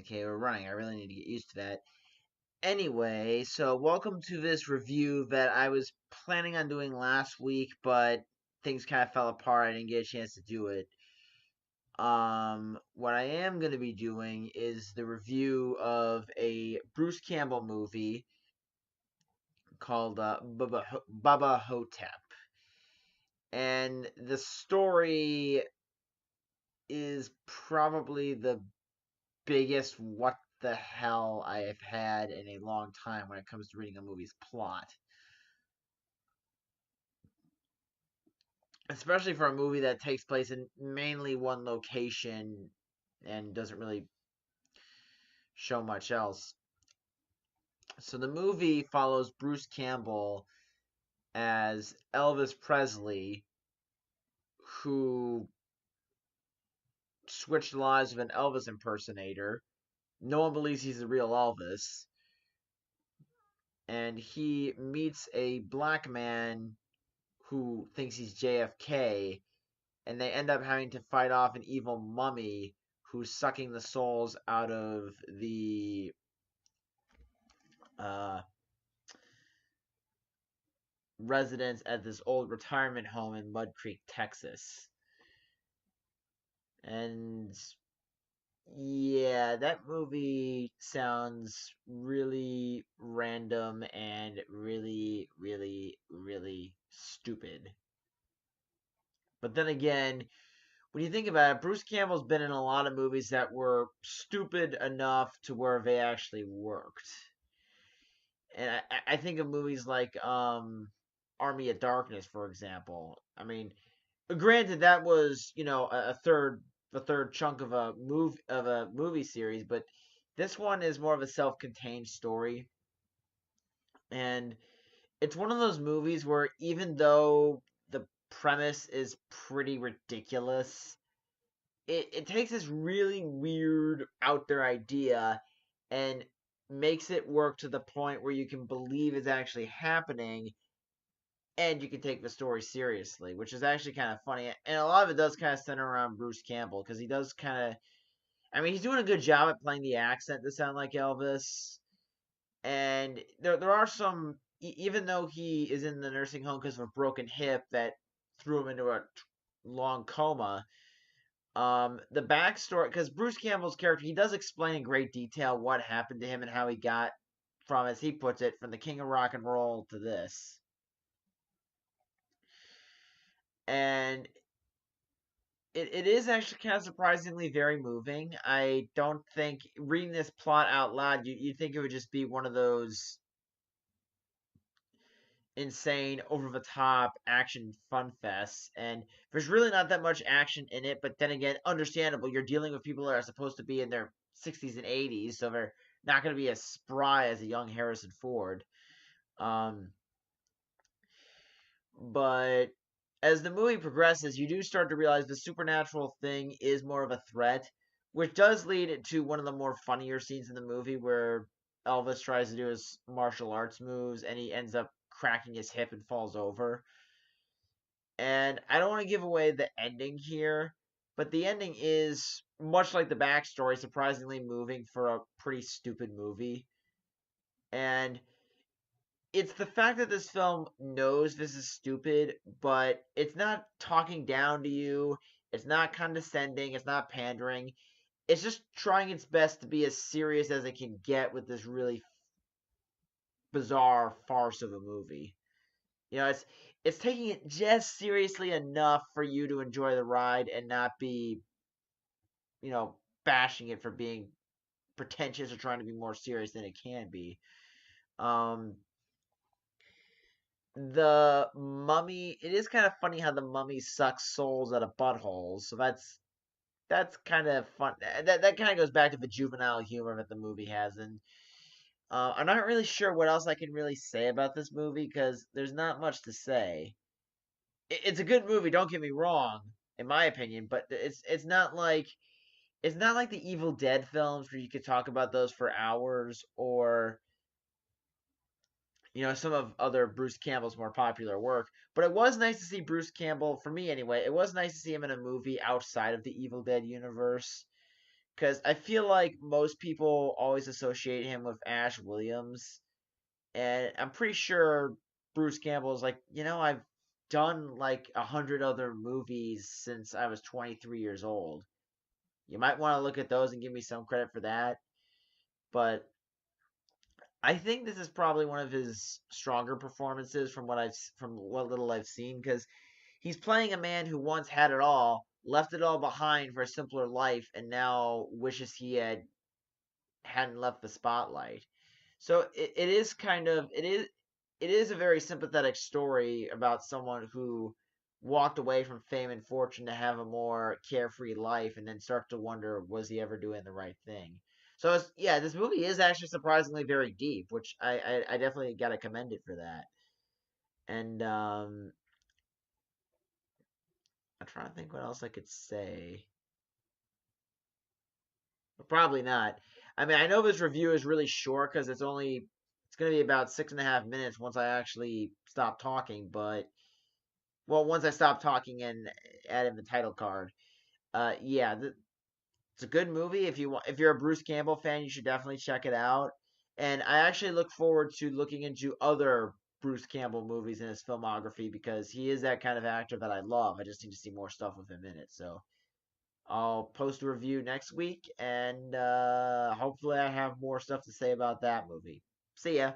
Okay, we're running. I really need to get used to that. Anyway, so welcome to this review that I was planning on doing last week, but things kind of fell apart. I didn't get a chance to do it. What I am going to be doing is the review of a Bruce Campbell movie called Bubba Ho-Tep. And the story is probably the biggest what the hell I have had in a long time when it comes to reading a movie's plot. Especially for a movie that takes place in mainly one location and doesn't really show much else. So the movie follows Bruce Campbell as Elvis Presley, who switched lives with an Elvis impersonator. No one believes he's the real Elvis. And he meets a black man who thinks he's JFK, and they end up having to fight off an evil mummy who's sucking the souls out of the uh, residents at this old retirement home in Mud Creek, Texas. And yeah, that movie sounds really random and really, really, really stupid. But then again, when you think about it, Bruce Campbell's been in a lot of movies that were stupid enough to where they actually worked. And I think of movies like Army of Darkness, for example. I mean, granted that was a third chunk of a movie series, but this one is more of a self-contained story, and it's one of those movies where even though the premise is pretty ridiculous, it takes this really weird out there idea and makes it work to the point where you can believe it's actually happening and you can take the story seriously, which is actually kind of funny. And a lot of it does kind of center around Bruce Campbell because he does kind of, I mean, he's doing a good job at playing the accent to sound like Elvis. And there are some, even though he is in the nursing home because of a broken hip that threw him into a long coma. The backstory, because Bruce Campbell's character, he does explain in great detail what happened to him and how he got from, as he puts it, from the king of rock and roll to this. And it is actually kind of surprisingly very moving. I don't think reading this plot out loud, you'd think it would just be one of those insane, over the top action fun fests. And there's really not that much action in it, but then again, understandable. You're dealing with people that are supposed to be in their 60s and 80s, so they're not going to be as spry as a young Harrison Ford. Um, but as the movie progresses, you do start to realize the supernatural thing is more of a threat, which does lead to one of the more funnier scenes in the movie where Elvis tries to do his martial arts moves and he ends up cracking his hip and falls over. And I don't want to give away the ending here, but the ending is much like the backstory, surprisingly moving for a pretty stupid movie. And it's the fact that this film knows this is stupid, but it's not talking down to you. It's not condescending. It's not pandering. It's just trying its best to be as serious as it can get with this really bizarre farce of a movie. It's taking it just seriously enough for you to enjoy the ride and not be, bashing it for being pretentious or trying to be more serious than it can be. Um, the mummy, it is kind of funny how the mummy sucks souls out of buttholes. So that's kind of fun. That kind of goes back to the juvenile humor that the movie has, and I'm not really sure what else I can really say about this movie because there's not much to say. It's a good movie, don't get me wrong, in my opinion, but it's not like the Evil Dead films where you could talk about those for hours, or some of other Bruce Campbell's more popular work. But it was nice to see Bruce Campbell, for me anyway. It was nice to see him in a movie outside of the Evil Dead universe. because I feel like most people always associate him with Ash Williams, and I'm pretty sure Bruce Campbell is like, I've done like 100 other movies since I was 23 years old. You might want to look at those and give me some credit for that. But I think this is probably one of his stronger performances from what little I've seen, because he's playing a man who once had it all, left it all behind for a simpler life, and now wishes he hadn't left the spotlight. So it is kind of it is a very sympathetic story about someone who walked away from fame and fortune to have a more carefree life, and then start to wonder, was he ever doing the right thing? So yeah, this movie is actually surprisingly very deep, which I definitely got to commend it for that. And I'm trying to think what else I could say. But probably not. I mean, I know this review is really short because it's going to be about 6.5 minutes once I actually stop talking. But well, once I stop talking and add in the title card. Yeah, it's a good movie. If you're a Bruce Campbell fan, you should definitely check it out. And I actually look forward to looking into other Bruce Campbell movies in his filmography, because he is that kind of actor that I love. I just need to see more stuff with him in it. So I'll post a review next week, and hopefully I have more stuff to say about that movie. See ya.